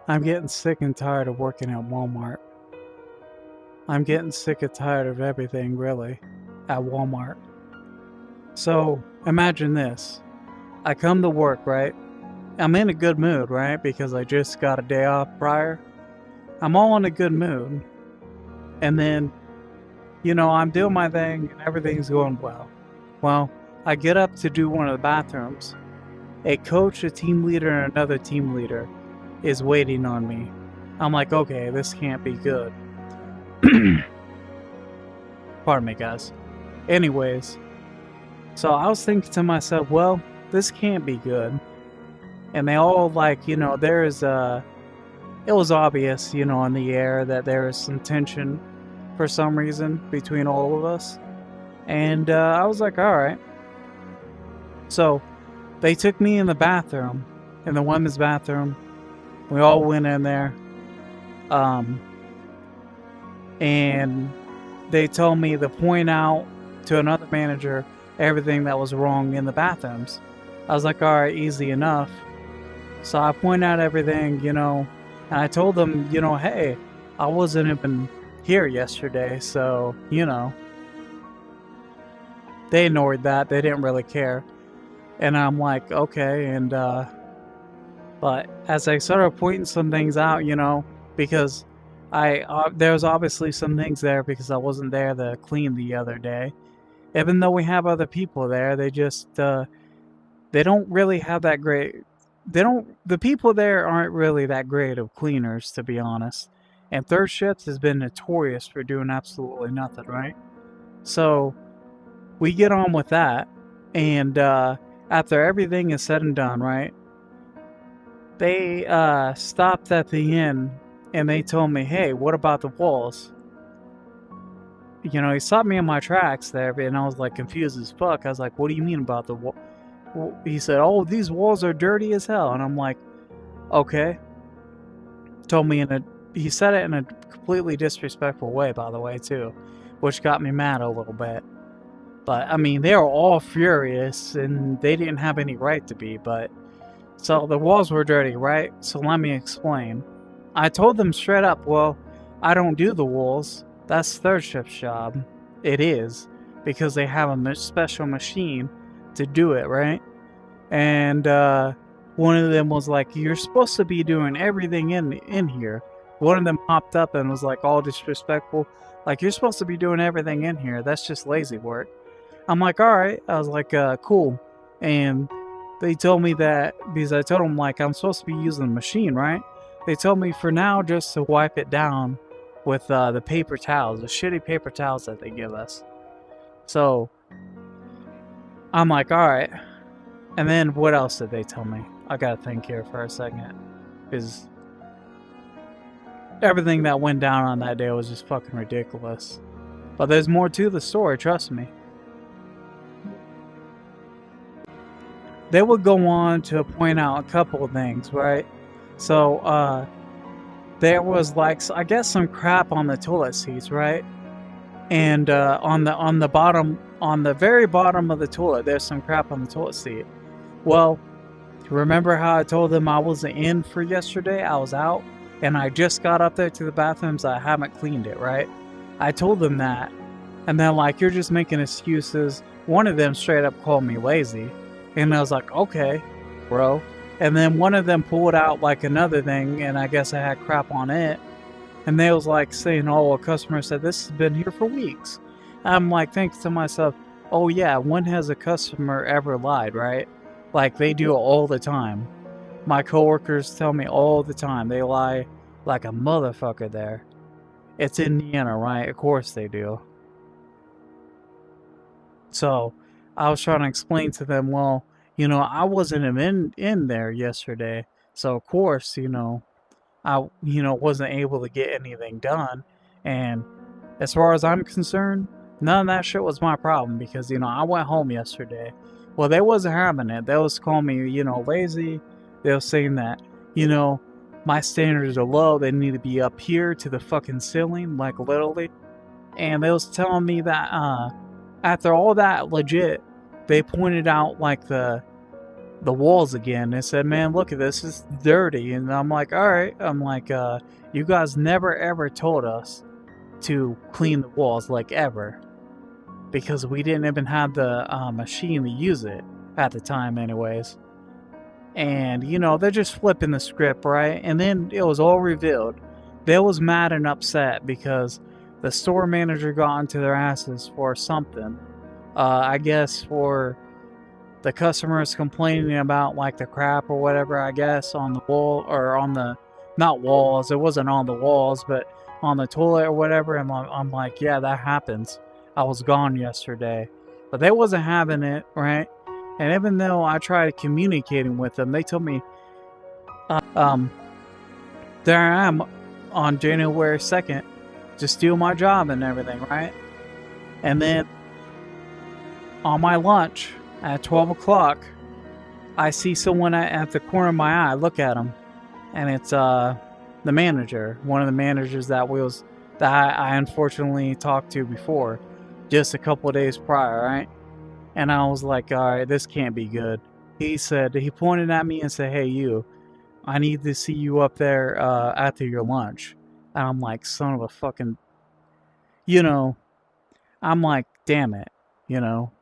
I'm getting sick and tired of working at Walmart. I'm getting sick and tired of everything, really, at Walmart. So, imagine this. I come to work, right? I'm in a good mood, right? Because I just got a day off prior. I'm all in a good mood. And then, I'm doing my thing and everything's going well. Well, I get up to do one of the bathrooms. A coach, a team leader, and another team leader is waiting on me. I'm like, okay, this can't be good. Pardon me, guys. Anyways, so I was thinking to myself, well, this can't be good. And they all it was obvious, in the air that there is some tension for some reason between all of us. And I was like, all right. So they took me in the bathroom, in the women's bathroom. We all went in there. And they told me to point out to another manager everything that was wrong in the bathrooms. I was like, all right, easy enough. So I point out everything, and I told them, hey, I wasn't even here yesterday, so, they ignored that. They didn't really care. And I'm like, okay, and, but as I started pointing some things out, because there was obviously some things there because I wasn't there to clean the other day. Even though we have other people there, they just, they don't really have that great, the people there aren't really that great of cleaners, to be honest. And third shift has been notorious for doing absolutely nothing, right? So we get on with that, and after everything is said and done, right, they stopped at the end and they told me, hey, what about the walls? He stopped me in my tracks there, and I was like confused as fuck. I was like, what do you mean about the wall? Well, he said, oh, these walls are dirty as hell. And I'm like, okay. He said it in a completely disrespectful way, by the way, too, which got me mad a little bit. But, I mean, they were all furious, and they didn't have any right to be, but... So, the walls were dirty, right? So, let me explain. I told them straight up, well, I don't do the walls. That's third shift's job. It is, because they have a special machine to do it, right? And, one of them was like, you're supposed to be doing everything in here. One of them hopped up and was like all disrespectful. Like, you're supposed to be doing everything in here. That's just lazy work. I'm like, all right. I was like, cool. And they told me that because I told them, like, I'm supposed to be using the machine, right? They told me for now just to wipe it down with the paper towels, the shitty paper towels that they give us. So I'm like, all right. And then what else did they tell me? I gotta think here for a second. Because everything that went down on that day was just fucking ridiculous. But there's more to the story, trust me. They would go on to point out a couple of things, right? So, there was like, I guess, some crap on the toilet seats, right? And on the very bottom of the toilet, there's some crap on the toilet seat. Well, remember how I told them I wasn't in for yesterday? I was out, and I just got up there to the bathrooms. I haven't cleaned it, right? I told them that, and they're like, "You're just making excuses." One of them straight up called me lazy, and I was like, "Okay, bro." And then one of them pulled out like another thing, and I guess I had crap on it. And they was like saying, oh, a customer said this has been here for weeks. I'm like thinking to myself, oh yeah, when has a customer ever lied, right? Like they do it all the time. My coworkers tell me all the time they lie like a motherfucker there. It's Indiana, right? Of course they do. So I was trying to explain to them, well, I wasn't in there yesterday. So of course, I, wasn't able to get anything done. And as far as I'm concerned, none of that shit was my problem because, I went home yesterday. Well, they wasn't having it. They was calling me, lazy. They was saying that, my standards are low. They need to be up here to the fucking ceiling, like literally. And they was telling me that, after all that legit, they pointed out like the the walls again. They said, man, look at this, it's dirty. And I'm like, all right. I'm like, you guys never ever told us to clean the walls, like, ever, because we didn't even have the machine to use it at the time anyways. And you know, they're just flipping the script, right? And then it was all revealed. They was mad and upset because the store manager got into their asses for something. I guess for the customers complaining about like the crap or whatever, I guess, on the wall, or on the, not walls, it wasn't on the walls, but on the toilet or whatever. And I'm like, yeah, that happens. I was gone yesterday. But they wasn't having it, right? And even though I tried communicating with them, they told me, there I am on January 2nd, just do my job and everything, right? And then on my lunch at 12 o'clock, I see someone at the corner of my eye. I look at him, and it's the manager, one of the managers that I unfortunately talked to before, just a couple of days prior, right? And I was like, all right, this can't be good. He pointed at me and said, hey, you, I need to see you up there after your lunch. And I'm like, son of a fucking, you know, I'm like, damn it, you know.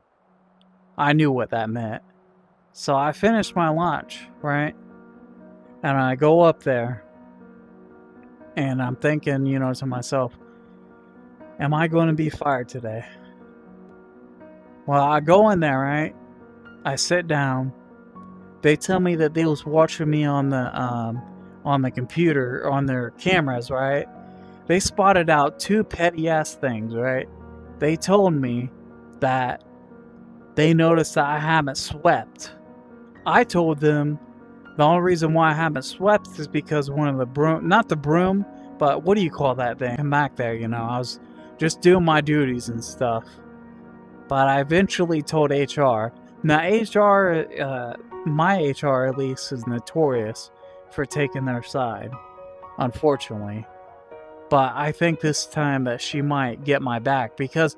I knew what that meant. So I finished my lunch, right? And I go up there, and I'm thinking, you know, to myself, am I going to be fired today? Well, I go in there, right? I sit down. They tell me that they was watching me on the computer, on their cameras, right? They spotted out two petty ass things, right? They told me that they noticed that I haven't swept. I told them the only reason why I haven't swept is because one of the broom, not the broom, but what do you call that thing? Come back there, you know, I was just doing my duties and stuff. But I eventually told HR. Now HR, my HR at least, is notorious for taking their side, unfortunately. But I think this time that she might get my back, because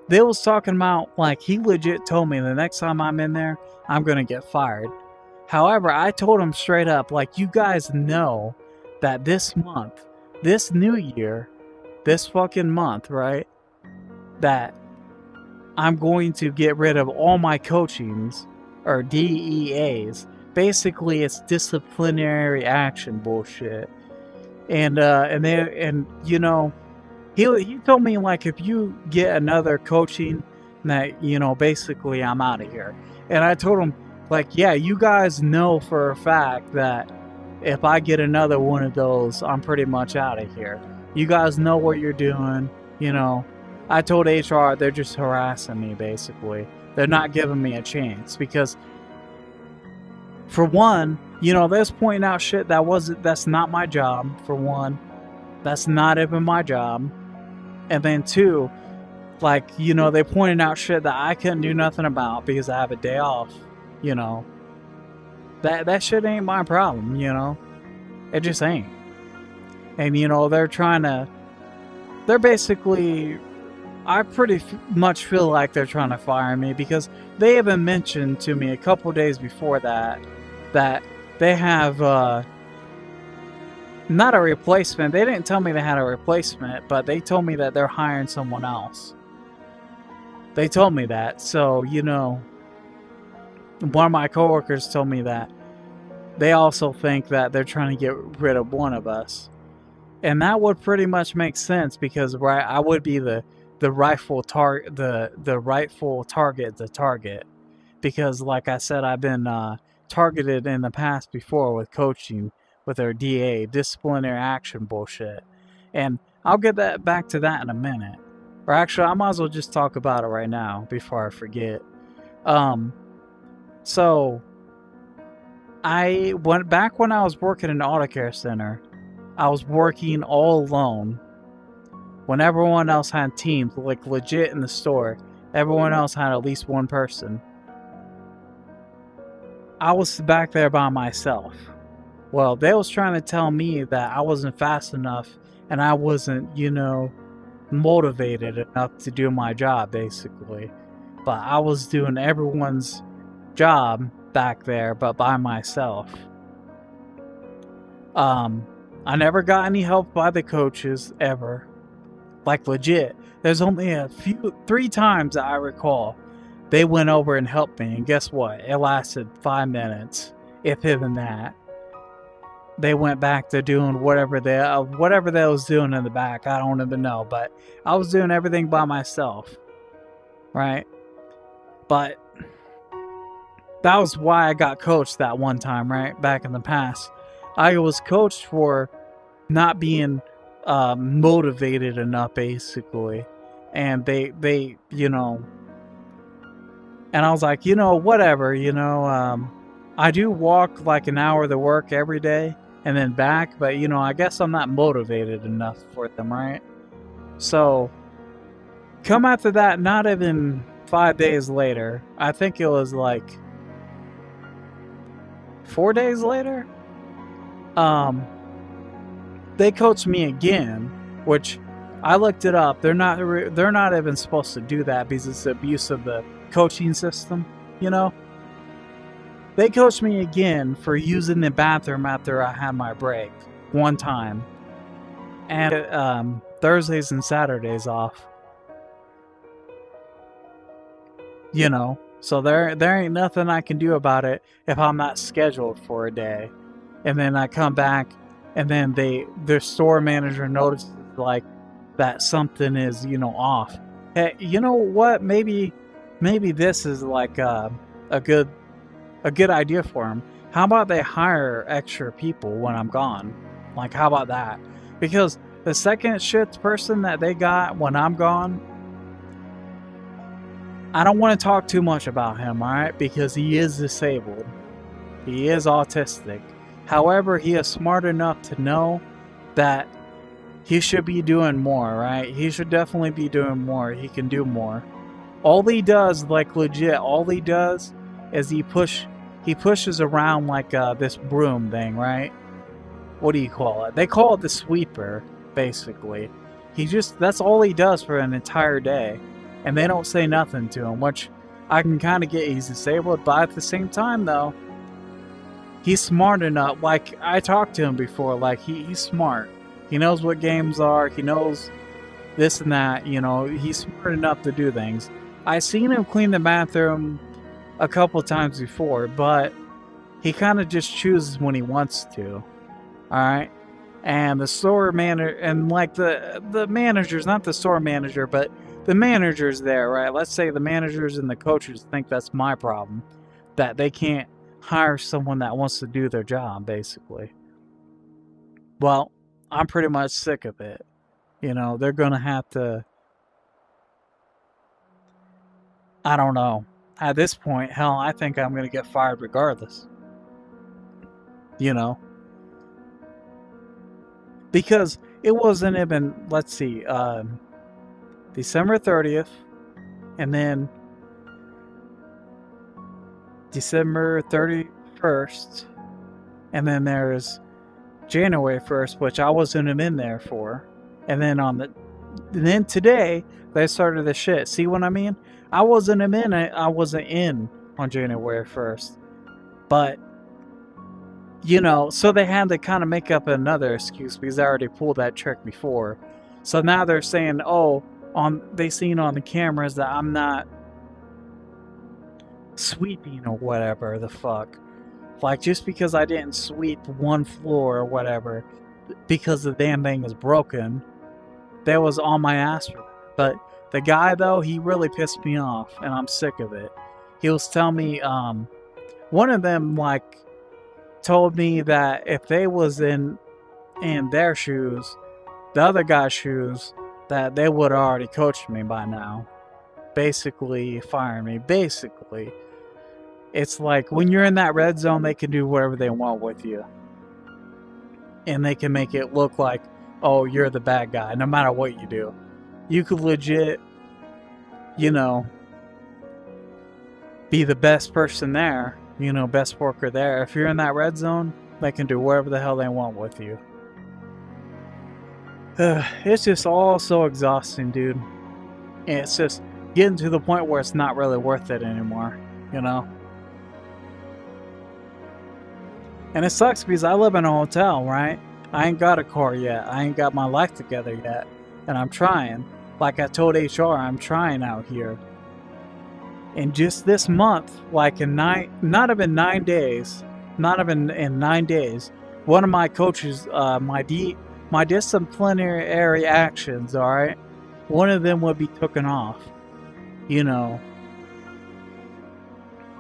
they was talking about, like, he legit told me the next time I'm in there, I'm going to get fired. However, I told him straight up, like, you guys know that this month, this new year, this fucking month, right, that I'm going to get rid of all my coachings, or DEAs. Basically, it's disciplinary action bullshit. And you know, he told me, like, if you get another coaching, that, you know, basically I'm out of here. And I told him, like, yeah, you guys know for a fact that if I get another one of those, I'm pretty much out of here. You guys know what you're doing, you know. I told HR they're just harassing me, basically. They're not giving me a chance because, for one, you know, they're pointing out shit that's not my job, for one. That's not even my job. And then two, like, you know, they pointed out shit that I couldn't do nothing about because I have a day off, you know. That shit ain't my problem, you know. It just ain't. And, you know, they're basically, I pretty much feel like they're trying to fire me because they even mentioned to me a couple days before that they have not a replacement. They didn't tell me they had a replacement, but they told me that they're hiring someone else. They told me that. So, you know, one of my coworkers told me that they also think that they're trying to get rid of one of us. And that would pretty much make sense because, right, I would be the rightful target, the rightful target, the target. Because, like I said, I've been targeted in the past before with coaching, with their DA, disciplinary action bullshit. And I'll get back to that in a minute. Or actually, I might as well just talk about it right now before I forget. So, I went back when I was working in an auto care center. I was working all alone. When everyone else had teams, like legit in the store, everyone else had at least one person. I was back there by myself. Well, they was trying to tell me that I wasn't fast enough and I wasn't, you know, motivated enough to do my job, basically. But I was doing everyone's job back there, but by myself. I never got any help by the coaches ever. Like legit. There's only 3 times that I recall they went over and helped me, and guess what? It lasted 5 minutes, if even that. They went back to doing whatever they was doing in the back. I don't even know, but I was doing everything by myself, right? But that was why I got coached that one time, right? Back in the past, I was coached for not being motivated enough, basically, and they you know, and I was like, whatever, I do walk like an hour to work every day and then back, but I guess I'm not motivated enough for them, right? So come after that, not even 5 days later, I think it was like 4 days later, they coached me again, which I looked it up. They're not even supposed to do that because it's abuse of the coaching system, They coached me again for using the bathroom after I had my break one time, and Thursdays and Saturdays off. So there ain't nothing I can do about it if I'm not scheduled for a day, and then I come back, and then their store manager notices like that something is off. Hey, you know what? Maybe this is like a good idea for them. How about they hire extra people when I'm gone? Like, how about that? Because the second shift person that they got when I'm gone, I don't want to talk too much about him, alright? Because he is disabled. He is autistic. However, he is smart enough to know that he should be doing more, right? He should definitely be doing more. He can do more. All he does, like legit, all he does is he pushes around like this broom thing, right? What do you call it? They call it the sweeper, basically. That's all he does for an entire day. And they don't say nothing to him, which I can kind of get he's disabled, but at the same time, though, he's smart enough. Like, I talked to him before, like, he's smart. He knows what games are, he knows this and that, he's smart enough to do things. I seen him clean the bathroom a couple times before, but he kind of just chooses when he wants to, alright? And the store manager, and like the managers, not the store manager, but the managers there, right? Let's say the managers and the coaches think that's my problem, that they can't hire someone that wants to do their job, basically. Well, I'm pretty much sick of it. They're gonna have to, I don't know. At this point, hell, I think I'm gonna get fired regardless. Because it wasn't even, let's see, December 30th, and then December 31st, and then there's January 1st, which I wasn't in there for, and then today they started the shit. See what I mean? I wasn't in on January 1st, but so they had to kind of make up another excuse because I already pulled that trick before. So now they're saying, they seen on the cameras that I'm not sweeping or whatever the fuck. Like, just because I didn't sweep one floor or whatever, because the damn thing is broken, that was on my ass for that. But the guy, though, he really pissed me off, and I'm sick of it. He was telling me, one of them, like, told me that if they was in their shoes, the other guy's shoes, that they would have already coached me by now. Basically firing me. Basically. It's like, when you're in that red zone, they can do whatever they want with you. And they can make it look like, oh, you're the bad guy, no matter what you do. You could legit, be the best person there, best worker there. If you're in that red zone, they can do whatever the hell they want with you. It's just all so exhausting, dude. And it's just getting to the point where it's not really worth it anymore, And it sucks because I live in a hotel, right? I ain't got a car yet. I ain't got my life together yet. And I'm trying. Like I told HR, I'm trying out here. And just this month, like in not even 9 days, not even in 9 days, one of my coaches, my disciplinary actions, all right, one of them would be taken off, you know,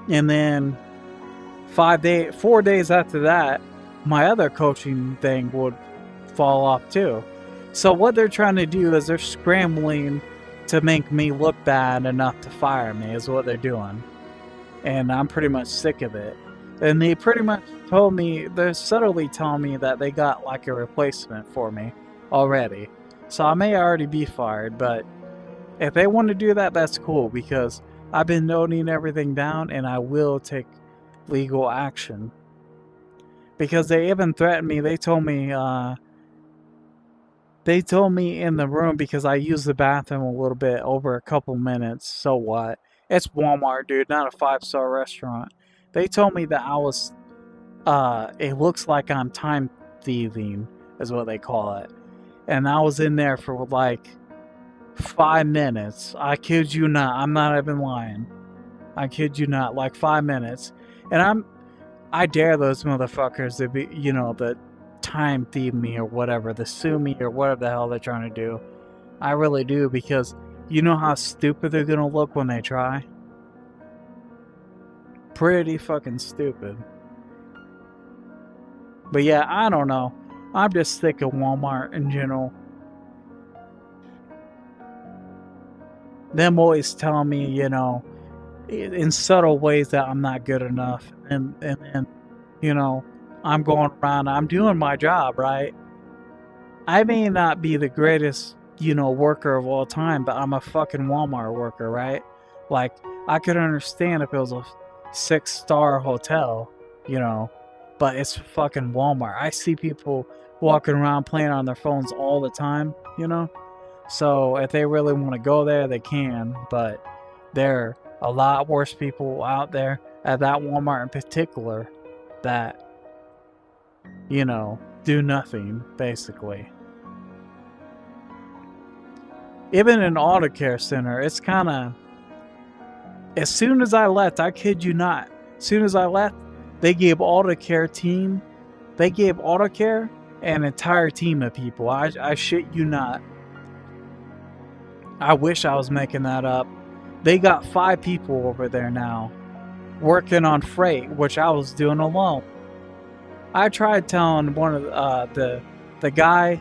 and then 4 days after that, my other coaching thing would fall off too. So what they're trying to do is they're scrambling to make me look bad enough to fire me is what they're doing. And I'm pretty much sick of it. And they pretty much told me, they're subtly telling me that they got like a replacement for me already. So I may already be fired, but if they want to do that, that's cool because I've been noting everything down and I will take legal action. Because they even threatened me, they told me in the room because I used the bathroom a little bit over a couple minutes. So what? It's Walmart, dude, not a 5-star restaurant. They told me that I was, it looks like I'm time thieving, is what they call it. And I was in there for like 5 minutes. I kid you not. I'm not even lying. I kid you not. Like 5 minutes. And I dare those motherfuckers to be, the time thieve me or whatever, the sue me or whatever the hell they're trying to do. I really do because you know how stupid they're gonna look when they try? Pretty fucking stupid. But yeah, I don't know. I'm just sick of Walmart in general. Them always telling me, in subtle ways that I'm not good enough. And I'm going around, I'm doing my job, right? I may not be the greatest, worker of all time, but I'm a fucking Walmart worker, right? Like, I could understand if it was a 6-star hotel, but it's fucking Walmart. I see people walking around playing on their phones all the time. So if they really want to go there, they can, but there are a lot worse people out there at that Walmart in particular that, do nothing, basically. Even in Auto Care Center, it's kind of. As soon as I left, I kid you not, as soon as I left, they gave Auto Care an entire team of people. I shit you not. I wish I was making that up. They got 5 people over there now working on freight, which I was doing alone. I tried telling one of the guy,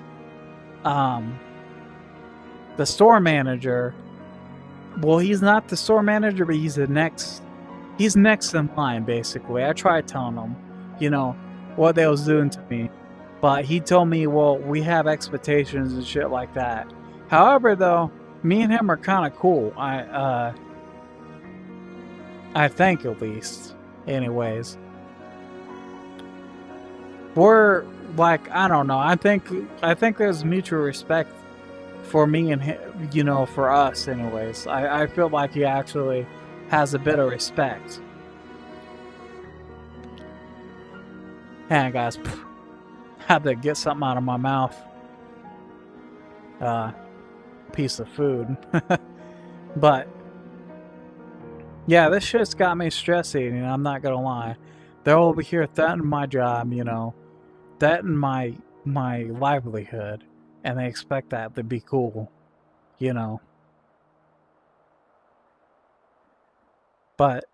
the store manager. Well, he's not the store manager, but he's next in line, basically. I tried telling him, what they was doing to me. But he told me, well, we have expectations and shit like that. However, though, me and him are kind of cool. I think, at least. Anyways. We're, like, I don't know. I think there's mutual respect for me and him, for us, anyways. I feel like he actually has a bit of respect. Hang on, guys. Had to get something out of my mouth. Piece of food. But yeah, this shit's got me stress eating, I'm not gonna lie. They're over here threatening my job, threatening my livelihood, and they expect that to be cool, But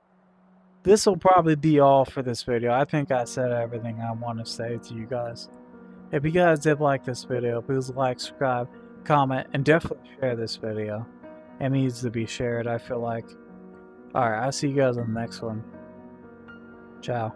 this will probably be all for this video. I think I said everything I want to say to you guys. If you guys did like this video, please like, subscribe, comment, and definitely share this video. It needs to be shared, I feel like. Alright, I'll see you guys on the next one. Ciao.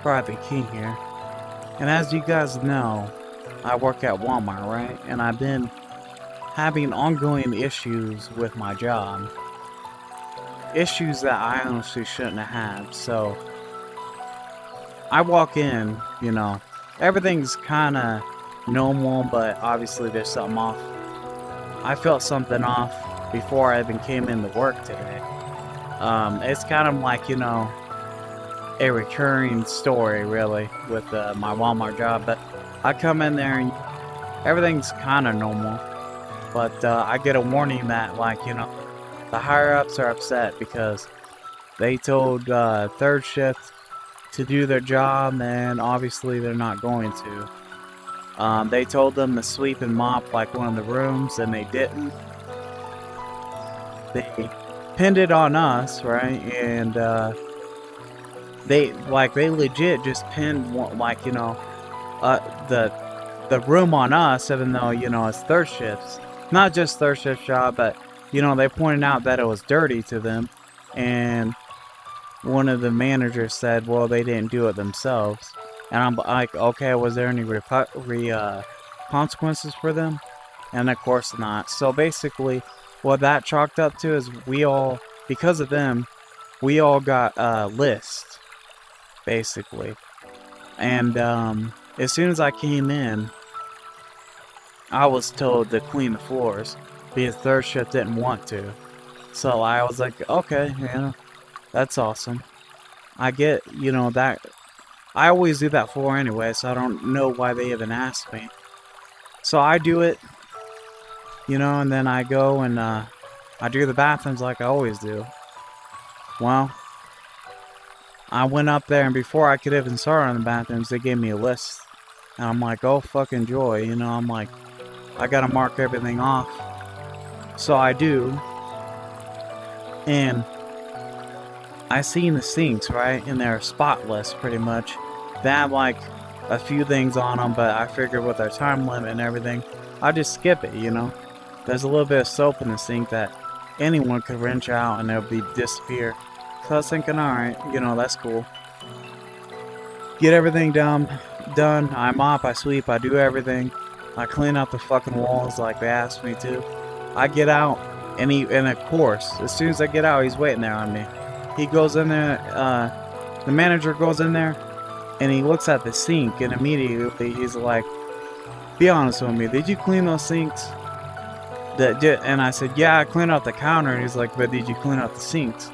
Private Key here. And as you guys know, I work at Walmart, right? And I've been having ongoing issues with my job. Issues that I honestly shouldn't have. So I walk in, you know, everything's kind of normal, but obviously there's something off. I felt something off before I even came into work today. It's kind of like, you know, a recurring story, really, with my Walmart job. But I come in there and everything's kind of normal. But I get a warning that, like, you know, the higher-ups are upset because they told third shift to do their job, and obviously they're not going to. They told them to sweep and mop, like, one of the rooms, and they didn't. They pinned it on us, right? And they legit just pinned, like, you know, the room on us, even though, you know, it's third shifts. Not just third shift job, but, you know, they pointed out that it was dirty to them. And one of the managers said, well, they didn't do it themselves. And I'm like, okay, was there any consequences for them? And of course not. So basically, what that chalked up to is we all, because of them, we all got a list, basically. And as soon as I came in, I was told to clean the floors because third shift didn't want to. So I was like, okay, you know, that's awesome. I get, you know, that I always do that floor anyway, so I don't know why they even asked me. So I do it, you know, and then I go and I do the bathrooms like I always do. Well, I went up there, and before I could even start on the bathrooms, they gave me a list. And I'm like, oh, fucking joy, you know, I'm like, I gotta mark everything off. So I do. And I seen the sinks, right? And they're spotless, pretty much. They have, like, a few things on them, but I figured with our time limit and everything, I just skip it, you know? There's a little bit of soap in the sink that anyone could wrench out and it'll disappear. So I was thinking, alright, you know, that's cool. Get everything done. I mop, I sweep, I do everything. I clean up the fucking walls like they asked me to. I get out, and of course, as soon as I get out, he's waiting there on me. He goes in there, the manager goes in there, and he looks at the sink, and immediately he's like, be honest with me, did you clean those sinks? And I said, yeah, I cleaned out the counter. And he's like, but did you clean out the sinks?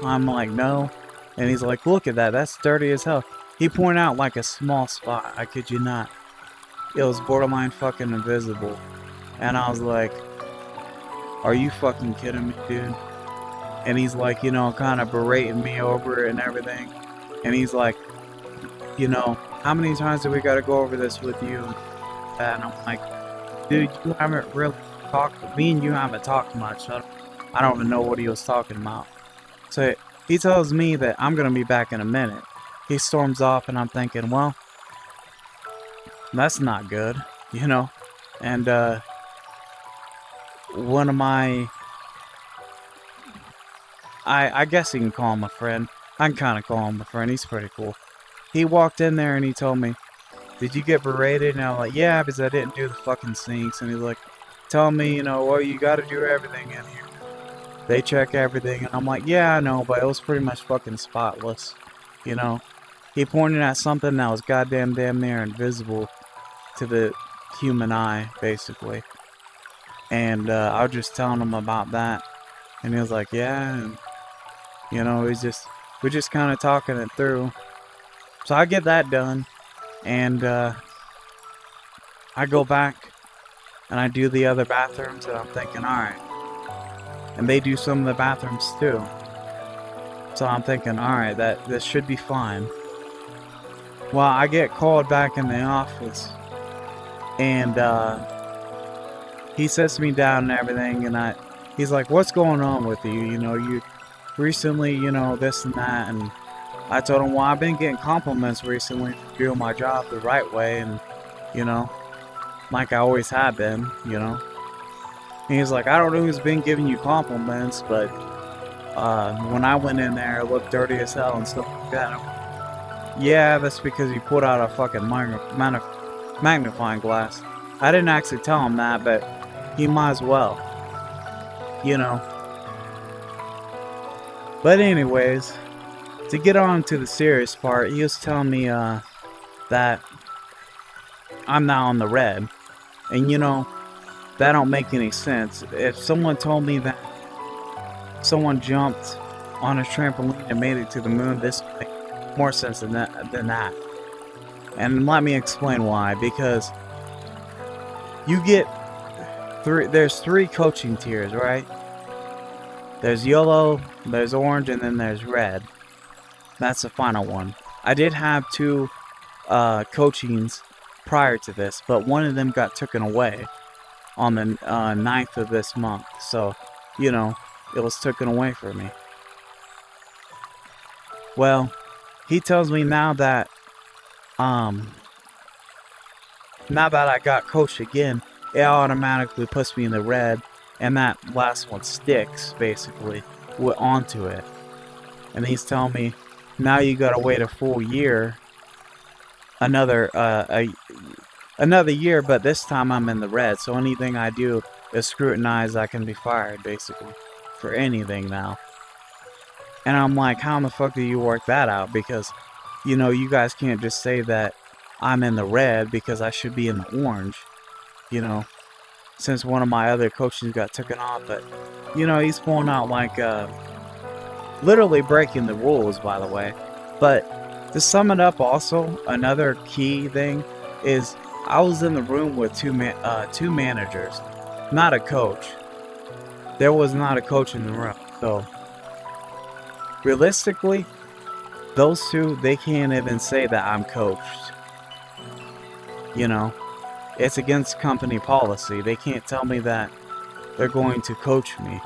I'm like, no. And he's like, look at that, that's dirty as hell. He pointed out like a small spot, I kid you not. It was borderline fucking invisible. And I was like, are you fucking kidding me, dude? And he's like, you know, kind of berating me over it and everything. And he's like, you know, how many times do we got to go over this with you? And I'm like, dude, you haven't really talked, me and you haven't talked much. I don't even know what he was talking about. So he tells me that I'm going to be back in a minute. He storms off, and I'm thinking, well, that's not good, you know? And one of my, I guess you can call him a friend. I can kind of call him a friend. He's pretty cool. He walked in there and he told me, did you get berated? And I'm like, yeah, because I didn't do the fucking sinks. And he's like, tell me, you know, well, you got to do everything in here. They check everything. And I'm like, yeah, I know, but it was pretty much fucking spotless, you know? He pointed at something that was goddamn damn near invisible to the human eye, basically. And I was just telling him about that. And he was like, yeah, and, you know, we're just kind of talking it through. So I get that done. And I go back and I do the other bathrooms, and I'm thinking, alright. And they do some of the bathrooms too. So I'm thinking, alright, this should be fine. Well, I get called back in the office, and he sits me down and everything, and he's like, what's going on with you? You know, you recently, you know, this and that. And I told him, well, I've been getting compliments recently for doing my job the right way, and, you know, like I always have been, you know. And he's like, I don't know who's been giving you compliments, but when I went in there, it looked dirty as hell and stuff like that. Yeah, that's because you put out a fucking magnifying glass. I didn't actually tell him that, but he might as well, you know. But anyways, to get on to the serious part, he was telling me that I'm now on the red, and you know that don't make any sense. If someone told me that someone jumped on a trampoline and made it to the moon, this would make more sense than that. And let me explain why. Because you get there's three coaching tiers, right? There's yellow, there's orange, and then there's red. That's the final one. I did have two coachings prior to this, but one of them got taken away on the 9th of this month. So, you know, it was taken away from me. Well, he tells me now that I got coached again, it automatically puts me in the red, and that last one sticks basically onto it. And he's telling me now you gotta wait a full year, another year, but this time I'm in the red. So anything I do is scrutinized. I can be fired basically for anything now. And I'm like, how in the fuck do you work that out? Because, you know, you guys can't just say that I'm in the red because I should be in the orange, you know, since one of my other coaches got taken off. But, you know, he's pulling out like, literally breaking the rules, by the way. But to sum it up also, another key thing is I was in the room with two managers, not a coach. There was not a coach in the room. So, realistically, those two, they can't even say that I'm coached. You know, it's against company policy. They can't tell me that they're going to coach me.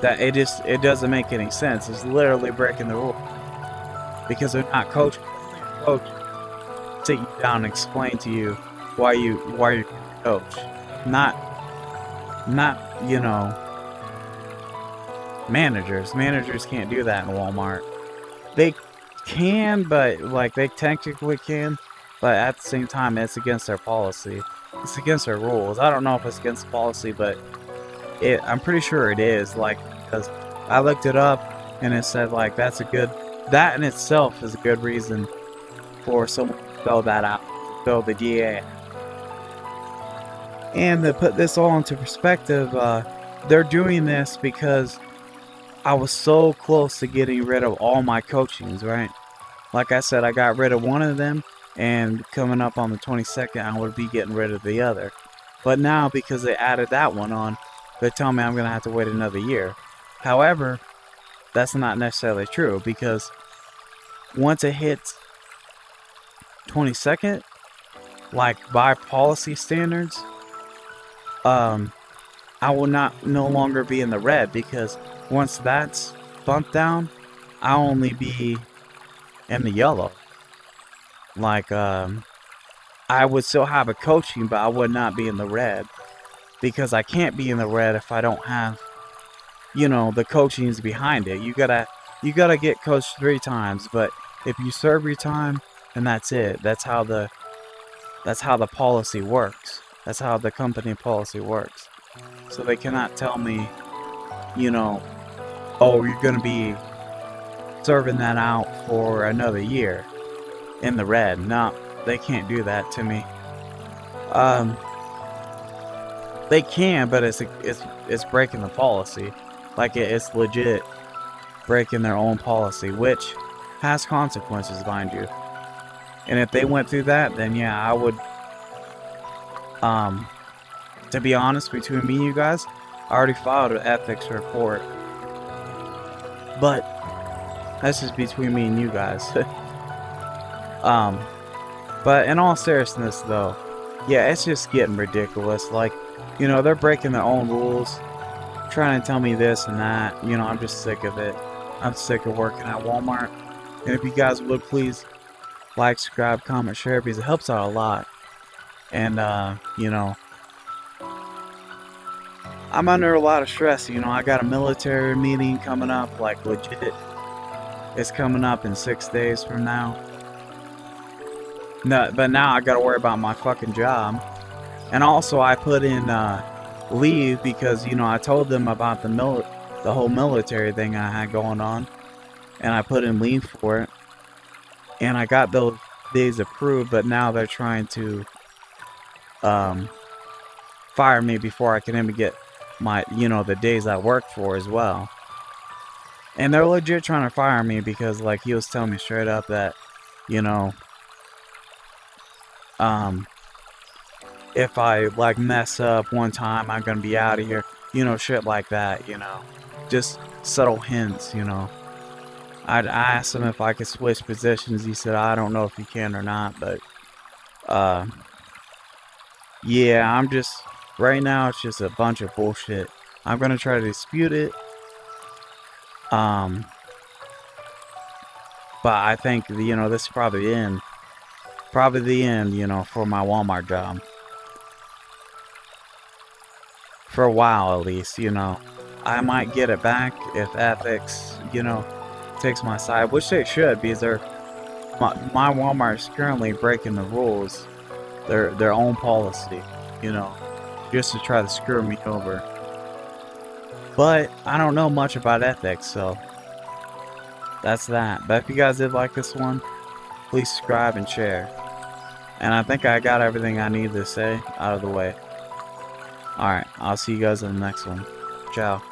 That it doesn't make any sense. It's literally breaking the rule. Because they're not coaching. Coach sit you down and explain to you why you're coach. Not you know, managers. Managers can't do that in Walmart. They can, but like they technically can, but at the same time it's against their policy. It's against their rules. I don't know if it's against policy, but I'm pretty sure it is, like, because I looked it up and it said like that in itself is a good reason for someone to fill that out, fill the DA. And to put this all into perspective, they're doing this because I was so close to getting rid of all my coachings, right? Like I said, I got rid of one of them, and coming up on the 22nd, I would be getting rid of the other. But now, because they added that one on, they're telling me I'm going to have to wait another year. However, that's not necessarily true, because once it hits 22nd, like by policy standards, I will no longer be in the red, because once that's bumped down, I'll only be in the yellow. Like, I would still have a coaching, but I would not be in the red, because I can't be in the red if I don't have, you know, the coachings behind it. You gotta get coached 3 times, but if you serve your time, then that's it. That's how the policy works. That's how the company policy works. So they cannot tell me, you know, oh, you're gonna be serving that out for another year in the red. No, they can't do that to me. They can, but it's breaking the policy. Like it's legit breaking their own policy, which has consequences, mind you. And if they went through that, then yeah, I would. To be honest, between me and you guys, I already filed an ethics report. But that's just between me and you guys. But in all seriousness, though, yeah, it's just getting ridiculous. Like, you know, they're breaking their own rules, trying to tell me this and that. You know, I'm just sick of it. I'm sick of working at Walmart. And if you guys would please like, subscribe, comment, share, because it helps out a lot. And, you know, I'm under a lot of stress. You know, I got a military meeting coming up, like legit. It's coming up in 6 days from now. No, but now I gotta worry about my fucking job. And also I put in leave because, you know, I told them about the whole military thing I had going on. And I put in leave for it. And I got those days approved, but now they're trying to fire me before I can even get my, you know, the days I work for as well. And they're legit trying to fire me because, like, he was telling me straight up that, you know, if I, like, mess up one time, I'm gonna be out of here. You know, shit like that, you know. Just subtle hints, you know. I asked him if I could switch positions. He said, I don't know if you can or not, but, yeah, I'm just, right now, it's just a bunch of bullshit. I'm gonna try to dispute it. But I think, you know, this is probably the end, you know, for my Walmart job. For a while, at least, you know. I might get it back if ethics, you know, takes my side, which they should, because my Walmart is currently breaking the rules, their own policy, you know, just to try to screw me over. But I don't know much about ethics, so that's that. But if you guys did like this one, please subscribe and share. And I think I got everything I need to say out of the way. Alright, I'll see you guys in the next one. Ciao.